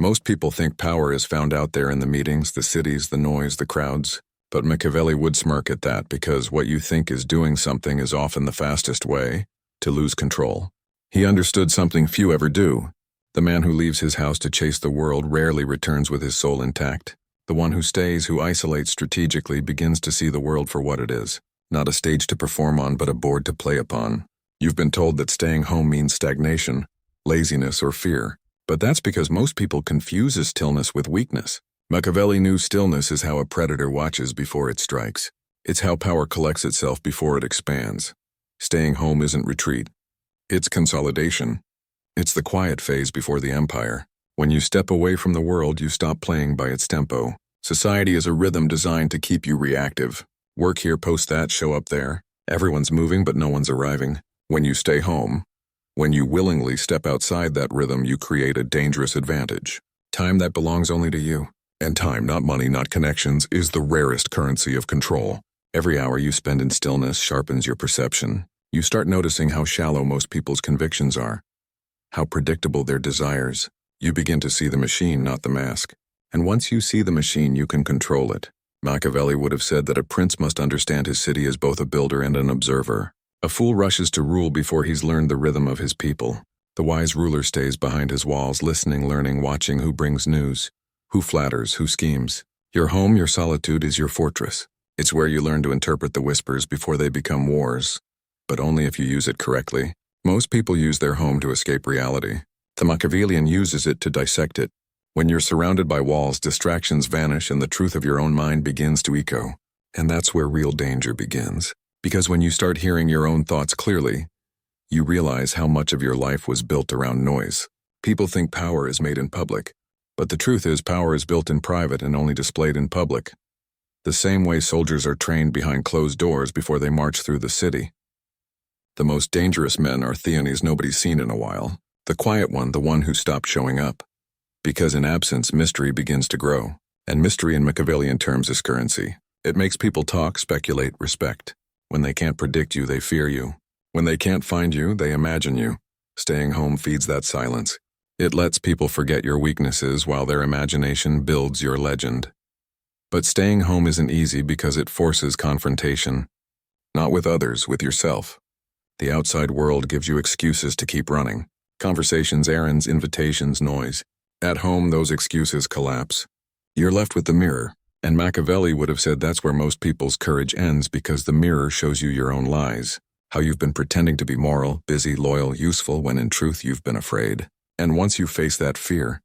Most people think power is found out there in the meetings, the cities, the noise, the crowds. But Machiavelli would smirk at that because what you think is doing something is often the fastest way to lose control. He understood something few ever do. The man who leaves his house to chase the world rarely returns with his soul intact. The one who stays, who isolates strategically, begins to see the world for what it is. Not a stage to perform on, but a board to play upon. You've been told that staying home means stagnation, laziness, or fear. But that's because most people confuse stillness with weakness. Machiavelli knew stillness is how a predator watches before it strikes. It's how power collects itself before it expands. Staying home isn't retreat. It's consolidation. It's the quiet phase before the empire. When you step away from the world, you stop playing by its tempo. Society is a rhythm designed to keep you reactive. Work here, post that, show up there. Everyone's moving, but no one's arriving. When you stay home, when you willingly step outside that rhythm, you create a dangerous advantage. Time that belongs only to you. And time, not money, not connections, is the rarest currency of control. Every hour you spend in stillness sharpens your perception. You start noticing how shallow most people's convictions are, how predictable their desires. You begin to see the machine, not the mask. And once you see the machine, you can control it. Machiavelli would have said that a prince must understand his city as both a builder and an observer. A fool rushes to rule before he's learned the rhythm of his people. The wise ruler stays behind his walls, listening, learning, watching who brings news, who flatters, who schemes. Your home, your solitude, is your fortress. It's where you learn to interpret the whispers before they become wars. But only if you use it correctly. Most people use their home to escape reality. The Machiavellian uses it to dissect it. When you're surrounded by walls, distractions vanish and the truth of your own mind begins to echo. And that's where real danger begins. Because when you start hearing your own thoughts clearly, you realize how much of your life was built around noise. People think power is made in public. But the truth is, power is built in private and only displayed in public. The same way soldiers are trained behind closed doors before they march through the city. The most dangerous men are theonies nobody's seen in a while. The quiet one, the one who stopped showing up. Because in absence, mystery begins to grow. And mystery in Machiavellian terms is currency. It makes people talk, speculate, respect. When they can't predict you, they fear you. When they can't find you, they imagine you. Staying home feeds that silence. It lets people forget your weaknesses while their imagination builds your legend. But staying home isn't easy because it forces confrontation. Not with others, with yourself. The outside world gives you excuses to keep running. Conversations, errands, invitations, noise. At home, those excuses collapse. You're left with the mirror. And Machiavelli would have said that's where most people's courage ends, because the mirror shows you your own lies. How you've been pretending to be moral, busy, loyal, useful, when in truth you've been afraid. And once you face that fear,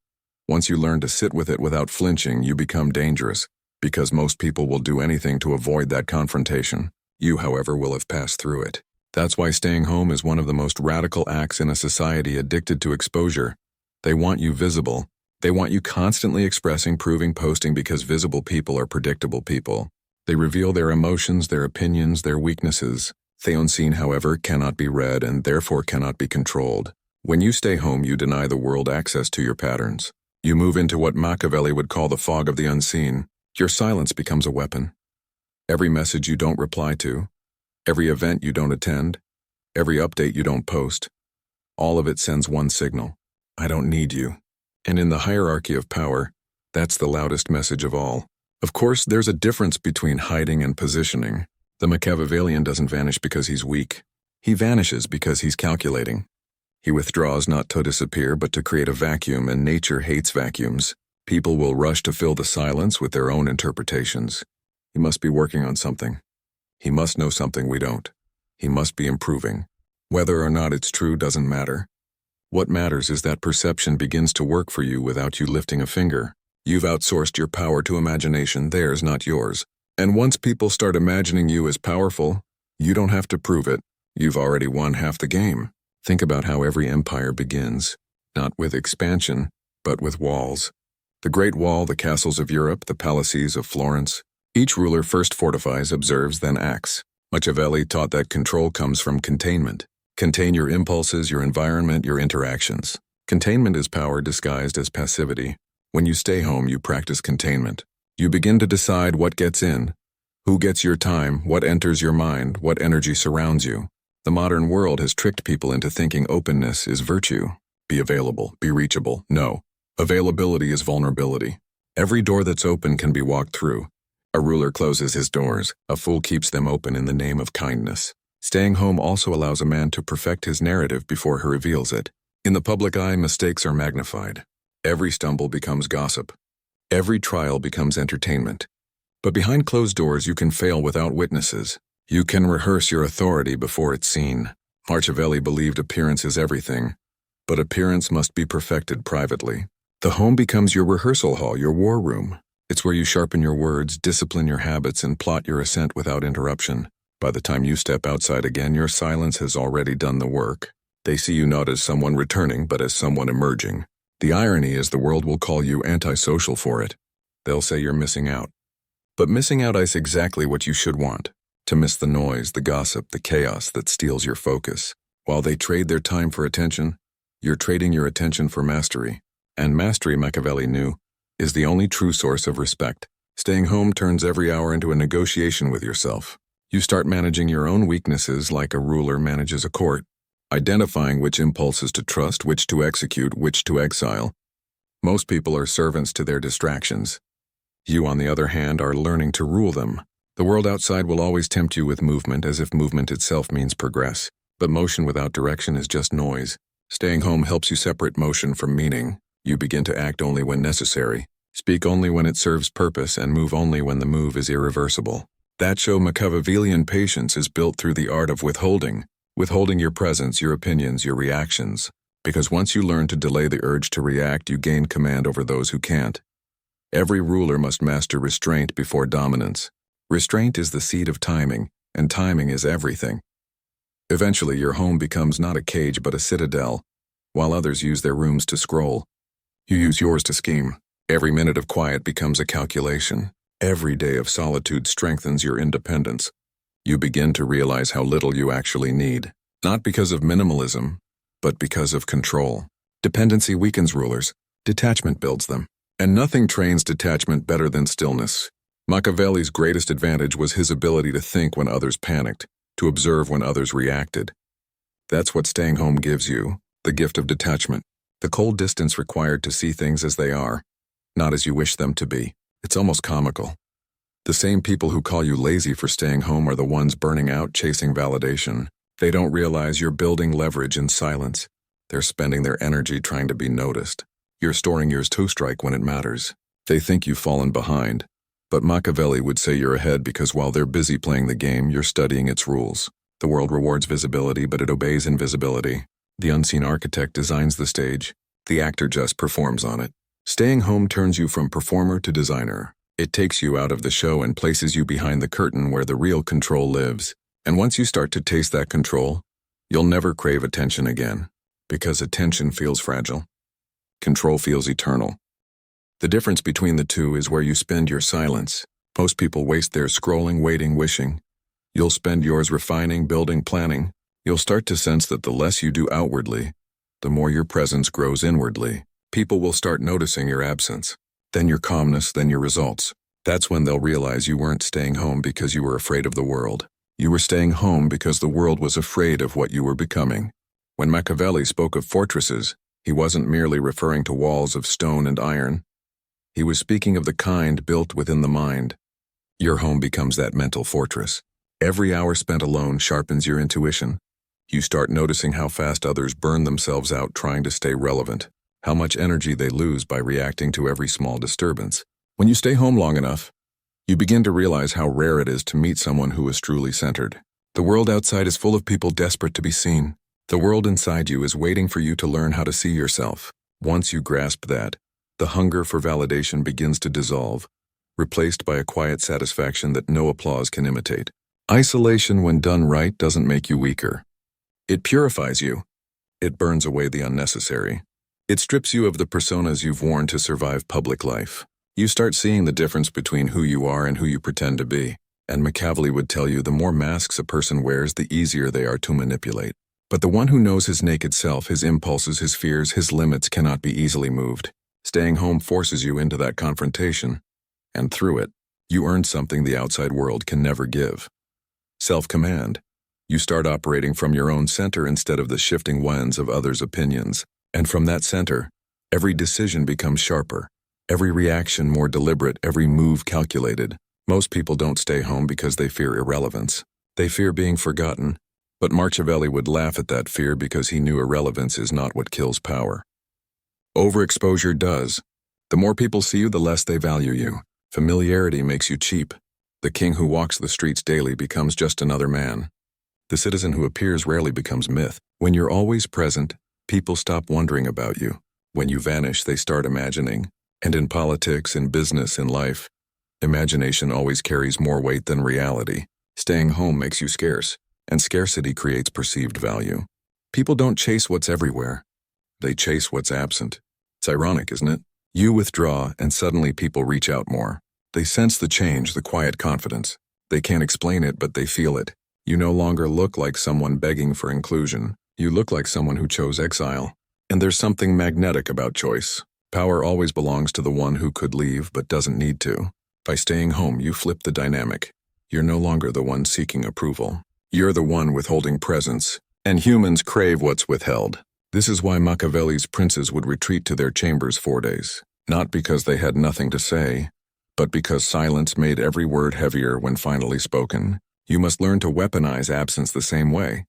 once you learn to sit with it without flinching, you become dangerous, because most people will do anything to avoid that confrontation. You, however, will have passed through it. That's why staying home is one of the most radical acts in a society addicted to exposure. They want you visible. They want you constantly expressing, proving, posting, because visible people are predictable people. They reveal their emotions, their opinions, their weaknesses. The unseen, however, cannot be read and therefore cannot be controlled. When you stay home, you deny the world access to your patterns. You move into what Machiavelli would call the fog of the unseen. Your silence becomes a weapon. Every message you don't reply to, every event you don't attend, every update you don't post, all of it sends one signal: I don't need you. And in the hierarchy of power, that's the loudest message of all. Of course, there's a difference between hiding and positioning. The Machiavellian doesn't vanish because he's weak. He vanishes because he's calculating. He withdraws not to disappear, but to create a vacuum, and nature hates vacuums. People will rush to fill the silence with their own interpretations. He must be working on something. He must know something we don't. He must be improving. Whether or not it's true doesn't matter. What matters is that perception begins to work for you without you lifting a finger. You've outsourced your power to imagination, theirs, not yours. And once people start imagining you as powerful, you don't have to prove it. You've already won half the game. Think about how every empire begins, not with expansion, but with walls. The Great Wall, the castles of Europe, the palaces of Florence. Each ruler first fortifies, observes, then acts. Machiavelli taught that control comes from containment. Contain your impulses, your environment, your interactions. Containment is power disguised as passivity. When you stay home, you practice containment. You begin to decide what gets in, who gets your time, what enters your mind, what energy surrounds you. The modern world has tricked people into thinking openness is virtue. Be available, be reachable. No. Availability is vulnerability. Every door that's open can be walked through. A ruler closes his doors. A fool keeps them open in the name of kindness. Staying home also allows a man to perfect his narrative before he reveals it. In the public eye, mistakes are magnified. Every stumble becomes gossip. Every trial becomes entertainment. But behind closed doors, you can fail without witnesses. You can rehearse your authority before it's seen. Machiavelli believed appearance is everything, but appearance must be perfected privately. The home becomes your rehearsal hall, your war room. It's where you sharpen your words, discipline your habits, and plot your ascent without interruption. By the time you step outside again, your silence has already done the work. They see you not as someone returning, but as someone emerging. The irony is the world will call you antisocial for it. They'll say you're missing out. But missing out is exactly what you should want. To miss the noise, the gossip, the chaos that steals your focus. While they trade their time for attention, you're trading your attention for mastery. And mastery, Machiavelli knew, is the only true source of respect. Staying home turns every hour into a negotiation with yourself. You start managing your own weaknesses like a ruler manages a court, identifying which impulses to trust, which to execute, which to exile. Most people are servants to their distractions. You, on the other hand, are learning to rule them. The world outside will always tempt you with movement as if movement itself means progress. But motion without direction is just noise. Staying home helps you separate motion from meaning. You begin to act only when necessary, speak only when it serves purpose, and move only when the move is irreversible. That show Machiavellian patience is built through the art of withholding your presence, your opinions, your reactions. Because once you learn to delay the urge to react, you gain command over those who can't. Every ruler must master restraint before dominance. Restraint is the seed of timing, and timing is everything. Eventually, your home becomes not a cage but a citadel. While others use their rooms to scroll, you use yours to scheme. Every minute of quiet becomes a calculation. Every day of solitude strengthens your independence. You begin to realize how little you actually need, not because of minimalism, but because of control. Dependency weakens rulers. Detachment builds them. And nothing trains detachment better than stillness. Machiavelli's greatest advantage was his ability to think when others panicked, to observe when others reacted. That's what staying home gives you, the gift of detachment, the cold distance required to see things as they are, not as you wish them to be. It's almost comical. The same people who call you lazy for staying home are the ones burning out chasing validation. They don't realize you're building leverage in silence. They're spending their energy trying to be noticed. You're storing yours to strike when it matters. They think you've fallen behind. But Machiavelli would say you're ahead because while they're busy playing the game, you're studying its rules. The world rewards visibility, but it obeys invisibility. The unseen architect designs the stage. The actor just performs on it. Staying home turns you from performer to designer. It takes you out of the show and places you behind the curtain where the real control lives. And once you start to taste that control, you'll never crave attention again. Because attention feels fragile. Control feels eternal. The difference between the two is where you spend your silence. Most people waste theirs scrolling, waiting, wishing. You'll spend yours refining, building, planning. You'll start to sense that the less you do outwardly, the more your presence grows inwardly. People will start noticing your absence, then your calmness, then your results. That's when they'll realize you weren't staying home because you were afraid of the world. You were staying home because the world was afraid of what you were becoming. When Machiavelli spoke of fortresses, he wasn't merely referring to walls of stone and iron. He was speaking of the kind built within the mind. Your home becomes that mental fortress. Every hour spent alone sharpens your intuition. You start noticing how fast others burn themselves out trying to stay relevant, how much energy they lose by reacting to every small disturbance. When you stay home long enough, you begin to realize how rare it is to meet someone who is truly centered. The world outside is full of people desperate to be seen. The world inside you is waiting for you to learn how to see yourself. Once you grasp that, the hunger for validation begins to dissolve, replaced by a quiet satisfaction that no applause can imitate. Isolation, when done right, doesn't make you weaker. It purifies you. It burns away the unnecessary. It strips you of the personas you've worn to survive public life. You start seeing the difference between who you are and who you pretend to be. And Machiavelli would tell you the more masks a person wears, the easier they are to manipulate. But the one who knows his naked self, his impulses, his fears, his limits cannot be easily moved. Staying home forces you into that confrontation. And through it, you earn something the outside world can never give. Self-command. You start operating from your own center instead of the shifting winds of others' opinions. And from that center, Every decision becomes sharper, every reaction more deliberate, every move calculated. Most people don't stay home because they fear irrelevance. They fear being forgotten. But Machiavelli would laugh at that fear because he knew irrelevance is not what kills power. Overexposure does. The more people see you, the less they value you. Familiarity makes you cheap. The king who walks the streets daily becomes just another man. The citizen who appears rarely becomes myth. When you're always present, people stop wondering about you. When you vanish, they start imagining. And in politics, in business, in life, imagination always carries more weight than reality. Staying home makes you scarce, and scarcity creates perceived value. People don't chase what's everywhere. They chase what's absent. It's ironic, isn't it? You withdraw, and suddenly people reach out more. They sense the change, the quiet confidence. They can't explain it, but they feel it. You no longer look like someone begging for inclusion. You look like someone who chose exile. And there's something magnetic about choice. Power always belongs to the one who could leave but doesn't need to. By staying home, you flip the dynamic. You're no longer the one seeking approval. You're the one withholding presence. And humans crave what's withheld. This is why Machiavelli's princes would retreat to their chambers 4 days. Not because they had nothing to say, but because silence made every word heavier when finally spoken. You must learn to weaponize absence the same way.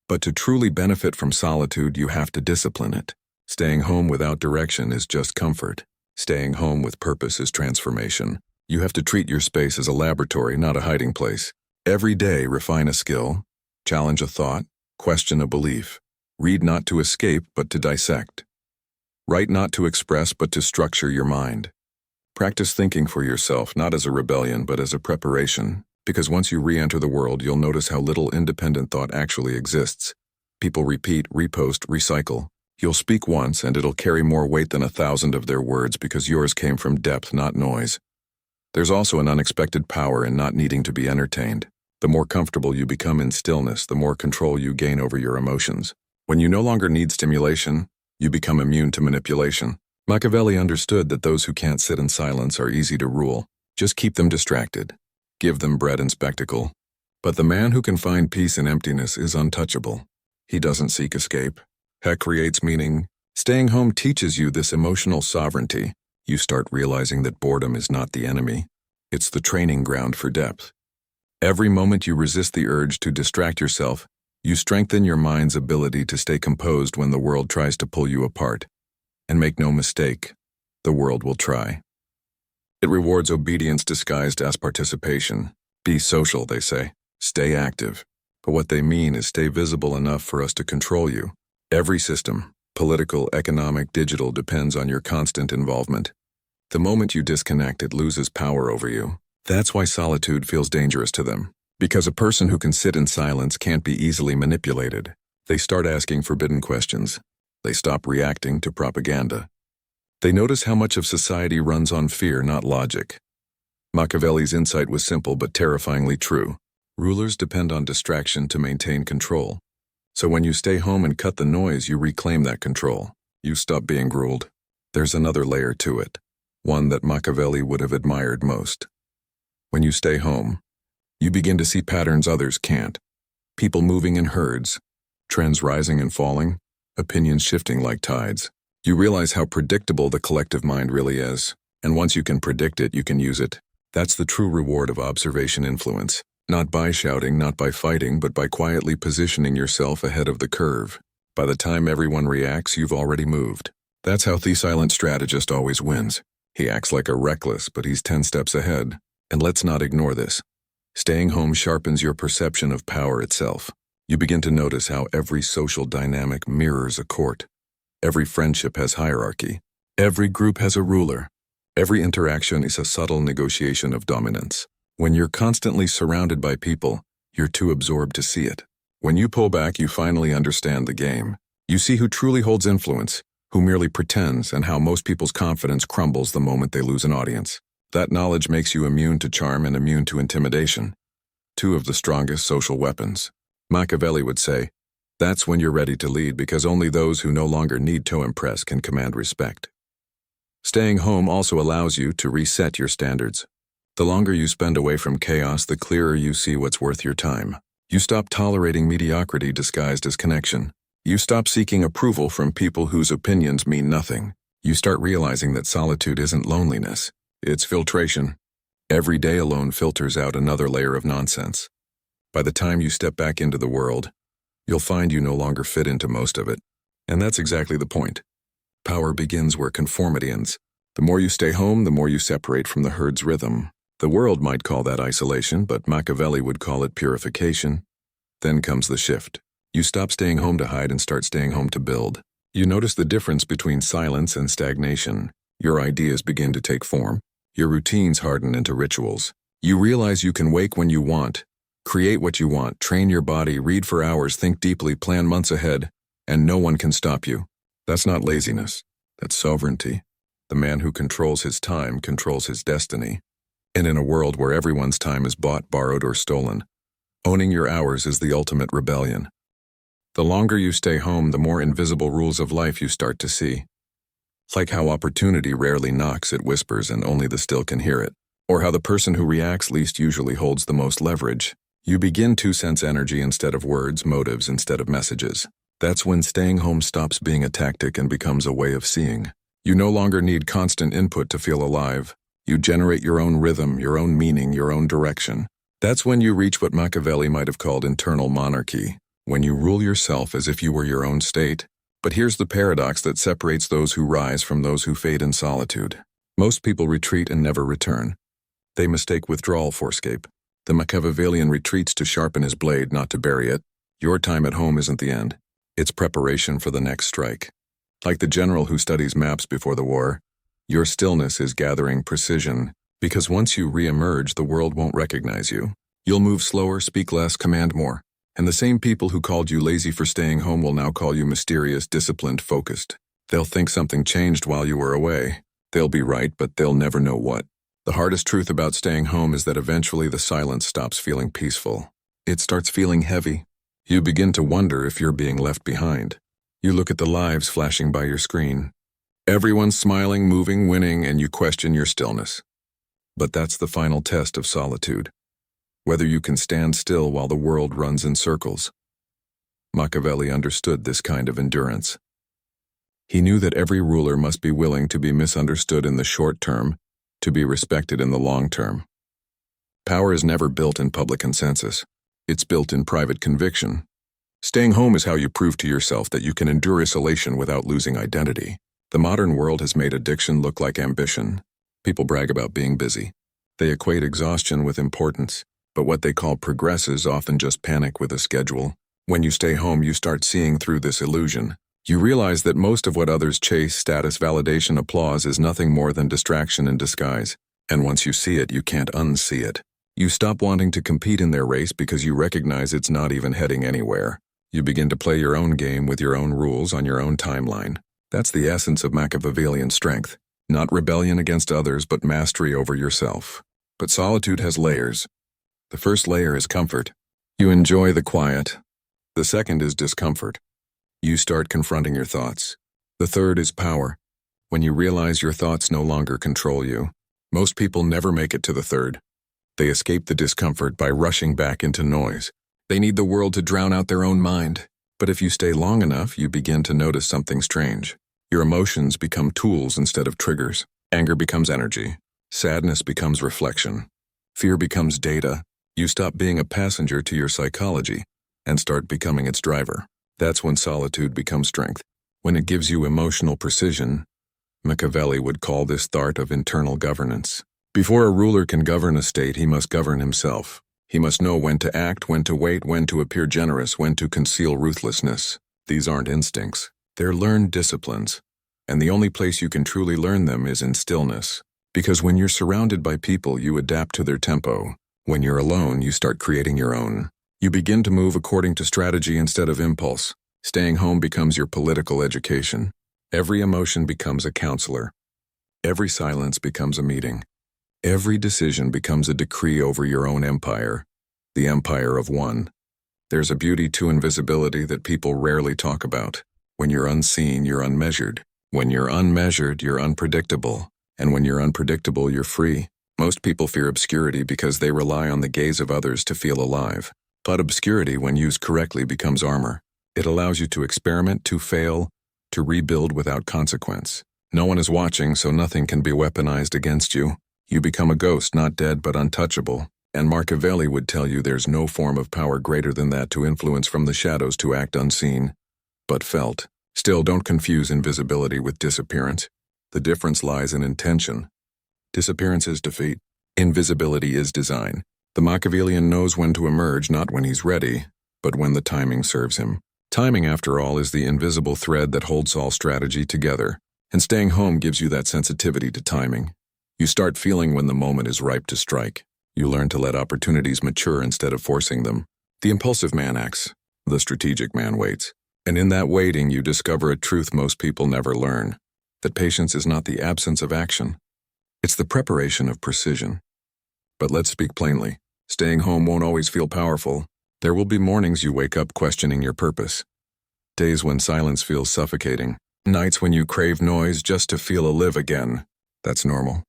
But to truly benefit from solitude, you have to discipline it. Staying home without direction is just comfort. Staying home with purpose is transformation. You have to treat your space as a laboratory, not a hiding place. Every day, refine a skill, challenge a thought, question a belief. Read not to escape, but to dissect. Write not to express, but to structure your mind. Practice thinking for yourself, not as a rebellion, but as a preparation. Because once you re-enter the world, you'll notice how little independent thought actually exists. People repeat, repost, recycle. You'll speak once, and it'll carry more weight than 1,000 of their words because yours came from depth, not noise. There's also an unexpected power in not needing to be entertained. The more comfortable you become in stillness, the more control you gain over your emotions. When you no longer need stimulation, you become immune to manipulation. Machiavelli understood that those who can't sit in silence are easy to rule. Just keep them distracted. Give them bread and spectacle. But the man who can find peace in emptiness is untouchable. He doesn't seek escape. He creates meaning. Staying home teaches you this emotional sovereignty. You start realizing that boredom is not the enemy. It's the training ground for depth. Every moment you resist the urge to distract yourself, you strengthen your mind's ability to stay composed when the world tries to pull you apart. And make no mistake, the world will try. It rewards obedience disguised as participation. Be social, they say. Stay active. But what they mean is stay visible enough for us to control you. Every system, political, economic, digital, depends on your constant involvement. The moment you disconnect, it loses power over you. That's why solitude feels dangerous to them. Because a person who can sit in silence can't be easily manipulated. They start asking forbidden questions. They stop reacting to propaganda. They notice how much of society runs on fear, not logic. Machiavelli's insight was simple but terrifyingly true. Rulers depend on distraction to maintain control. So when you stay home and cut the noise, you reclaim that control. You stop being ruled. There's another layer to it, one that Machiavelli would have admired most. When you stay home, you begin to see patterns others can't. People moving in herds, trends rising and falling, opinions shifting like tides. You realize how predictable the collective mind really is, and once you can predict it, you can use it. That's the true reward of observation influence. Not by shouting, not by fighting, but by quietly positioning yourself ahead of the curve. By the time everyone reacts, you've already moved. That's how the silent strategist always wins. He acts like a reckless, but he's 10 steps ahead. And let's not ignore this. Staying home sharpens your perception of power itself. You begin to notice how every social dynamic mirrors a court. Every friendship has hierarchy. Every group has a ruler. Every interaction is a subtle negotiation of dominance. When you're constantly surrounded by people, you're too absorbed to see it. When you pull back, you finally understand the game. You see who truly holds influence, who merely pretends, and how most people's confidence crumbles the moment they lose an audience. That knowledge makes you immune to charm and immune to intimidation. Two of the strongest social weapons. Machiavelli would say, that's when you're ready to lead, because only those who no longer need to impress can command respect. Staying home also allows you to reset your standards. The longer you spend away from chaos, the clearer you see what's worth your time. You stop tolerating mediocrity disguised as connection. You stop seeking approval from people whose opinions mean nothing. You start realizing that solitude isn't loneliness, it's filtration. Every day alone filters out another layer of nonsense. By the time you step back into the world, you'll find you no longer fit into most of it. And that's exactly the point. Power begins where conformity ends. The more you stay home, the more you separate from the herd's rhythm. The world might call that isolation, but Machiavelli would call it purification. Then comes the shift. You stop staying home to hide and start staying home to build. You notice the difference between silence and stagnation. Your ideas begin to take form. Your routines harden into rituals. You realize you can wake when you want, create what you want, train your body, read for hours, think deeply, plan months ahead, and no one can stop you. That's not laziness. That's sovereignty. The man who controls his time controls his destiny. And in a world where everyone's time is bought, borrowed, or stolen, owning your hours is the ultimate rebellion. The longer you stay home, the more invisible rules of life you start to see. Like how opportunity rarely knocks, it whispers and only the still can hear it. Or how the person who reacts least usually holds the most leverage. You begin to sense energy instead of words, motives instead of messages. That's when staying home stops being a tactic and becomes a way of seeing. You no longer need constant input to feel alive. You generate your own rhythm, your own meaning, your own direction. That's when you reach what Machiavelli might have called internal monarchy, when you rule yourself as if you were your own state. But here's the paradox that separates those who rise from those who fade in solitude. Most people retreat and never return. They mistake withdrawal for escape. The Machiavellian retreats to sharpen his blade, not to bury it. Your time at home isn't the end. It's preparation for the next strike. Like the general who studies maps before the war, your stillness is gathering precision, because once you re-emerge, the world won't recognize you. You'll move slower, speak less, command more. And the same people who called you lazy for staying home will now call you mysterious, disciplined, focused. They'll think something changed while you were away. They'll be right, but they'll never know what. The hardest truth about staying home is that eventually the silence stops feeling peaceful. It starts feeling heavy. You begin to wonder if you're being left behind. You look at the lives flashing by your screen. Everyone's smiling, moving, winning, and you question your stillness. But that's the final test of solitude. Whether you can stand still while the world runs in circles. Machiavelli understood this kind of endurance. He knew that every ruler must be willing to be misunderstood in the short term, to be respected in the long term. Power is never built in public consensus. It's built in private conviction. Staying home is how you prove to yourself that you can endure isolation without losing identity. The modern world has made addiction look like ambition. People brag about being busy. They equate exhaustion with importance. But what they call progress is often just panic with a schedule. When you stay home, you start seeing through this illusion. You realize that most of what others chase, status, validation, applause, is nothing more than distraction in disguise. And once you see it, you can't unsee it. You stop wanting to compete in their race because you recognize it's not even heading anywhere. You begin to play your own game with your own rules on your own timeline. That's the essence of Machiavellian strength. Not rebellion against others, but mastery over yourself. But solitude has layers. The first layer is comfort. You enjoy the quiet. The second is discomfort. You start confronting your thoughts. The third is power. When you realize your thoughts no longer control you. Most people never make it to the third. They escape the discomfort by rushing back into noise. They need the world to drown out their own mind. But if you stay long enough, you begin to notice something strange. Your emotions become tools instead of triggers. Anger becomes energy. Sadness becomes reflection. Fear becomes data. You stop being a passenger to your psychology and start becoming its driver. That's when solitude becomes strength. When it gives you emotional precision, Machiavelli would call this the art of internal governance. Before a ruler can govern a state, he must govern himself. He must know when to act, when to wait, when to appear generous, when to conceal ruthlessness. These aren't instincts. They're learned disciplines. And the only place you can truly learn them is in stillness. Because when you're surrounded by people, you adapt to their tempo. When you're alone, you start creating your own. You begin to move according to strategy instead of impulse. Staying home becomes your political education. Every emotion becomes a counselor. Every silence becomes a meeting. Every decision becomes a decree over your own empire, the empire of one. There's a beauty to invisibility that people rarely talk about. When you're unseen, you're unmeasured. When you're unmeasured, you're unpredictable. And when you're unpredictable, you're free. Most people fear obscurity because they rely on the gaze of others to feel alive. But obscurity, when used correctly, becomes armor. It allows you to experiment, to fail, to rebuild without consequence. No one is watching, so nothing can be weaponized against you. You become a ghost, not dead but untouchable. And Machiavelli would tell you there's no form of power greater than that to influence from the shadows to act unseen, but felt. Still, don't confuse invisibility with disappearance. The difference lies in intention. Disappearance is defeat. Invisibility is design. The Machiavellian knows when to emerge, not when he's ready, but when the timing serves him. Timing, after all, is the invisible thread that holds all strategy together, and staying home gives you that sensitivity to timing. You start feeling when the moment is ripe to strike. You learn to let opportunities mature instead of forcing them. The impulsive man acts. The strategic man waits. And in that waiting, you discover a truth most people never learn, that patience is not the absence of action. It's the preparation of precision. But let's speak plainly. Staying home won't always feel powerful. There will be mornings you wake up questioning your purpose. Days when silence feels suffocating. Nights when you crave noise just to feel alive again. That's normal.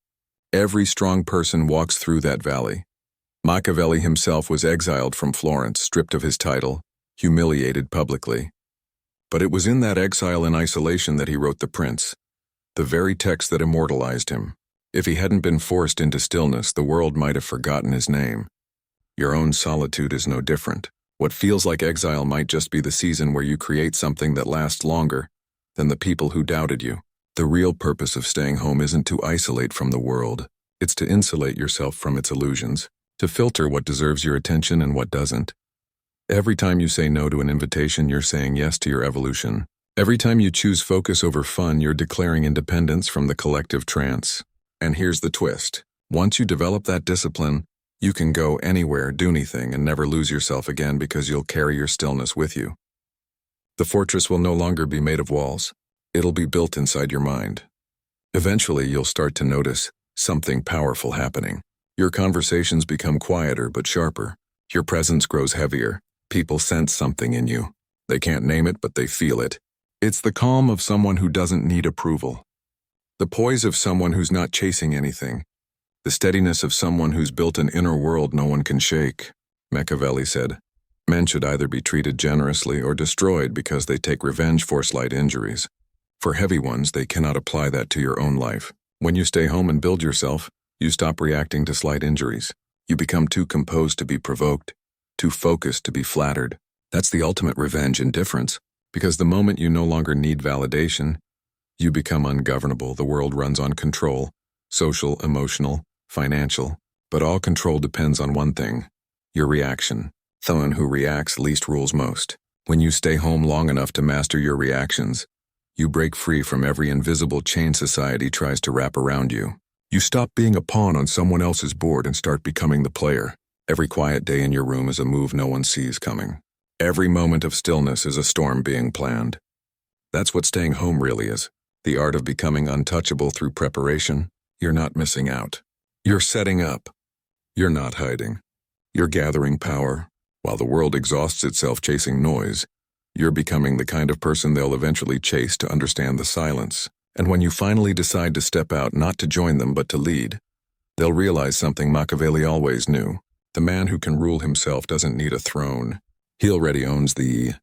Every strong person walks through that valley. Machiavelli himself was exiled from Florence, stripped of his title, humiliated publicly. But it was in that exile and isolation that he wrote The Prince, the very text that immortalized him. If he hadn't been forced into stillness, the world might have forgotten his name. Your own solitude is no different. What feels like exile might just be the season where you create something that lasts longer than the people who doubted you. The real purpose of staying home isn't to isolate from the world. It's to insulate yourself from its illusions, to filter what deserves your attention and what doesn't. Every time you say no to an invitation, you're saying yes to your evolution. Every time you choose focus over fun, you're declaring independence from the collective trance. And here's the twist. Once you develop that discipline, you can go anywhere, do anything, and never lose yourself again because you'll carry your stillness with you. The fortress will no longer be made of walls. It'll be built inside your mind. Eventually, you'll start to notice something powerful happening. Your conversations become quieter but sharper. Your presence grows heavier. People sense something in you. They can't name it, but they feel it. It's the calm of someone who doesn't need approval. The poise of someone who's not chasing anything. The steadiness of someone who's built an inner world no one can shake. Machiavelli said, men should either be treated generously or destroyed because they take revenge for slight injuries. For heavy ones, they cannot apply that to your own life. When you stay home and build yourself, you stop reacting to slight injuries. You become too composed to be provoked, too focused to be flattered. That's the ultimate revenge indifference, because the moment you no longer need validation, you become ungovernable. The world runs on control, social, emotional, financial, but all control depends on one thing, your reaction. The one who reacts least rules most. When you stay home long enough to master your reactions, you break free from every invisible chain society tries to wrap around you. You stop being a pawn on someone else's board and start becoming the player. Every quiet day in your room is a move no one sees coming. Every moment of stillness is a storm being planned. That's what staying home really is. The art of becoming untouchable through preparation. You're not missing out. You're setting up. You're not hiding. You're gathering power. While the world exhausts itself chasing noise, you're becoming the kind of person they'll eventually chase to understand the silence. And when you finally decide to step out, not to join them but to lead, they'll realize something Machiavelli always knew. The man who can rule himself doesn't need a throne. He already owns the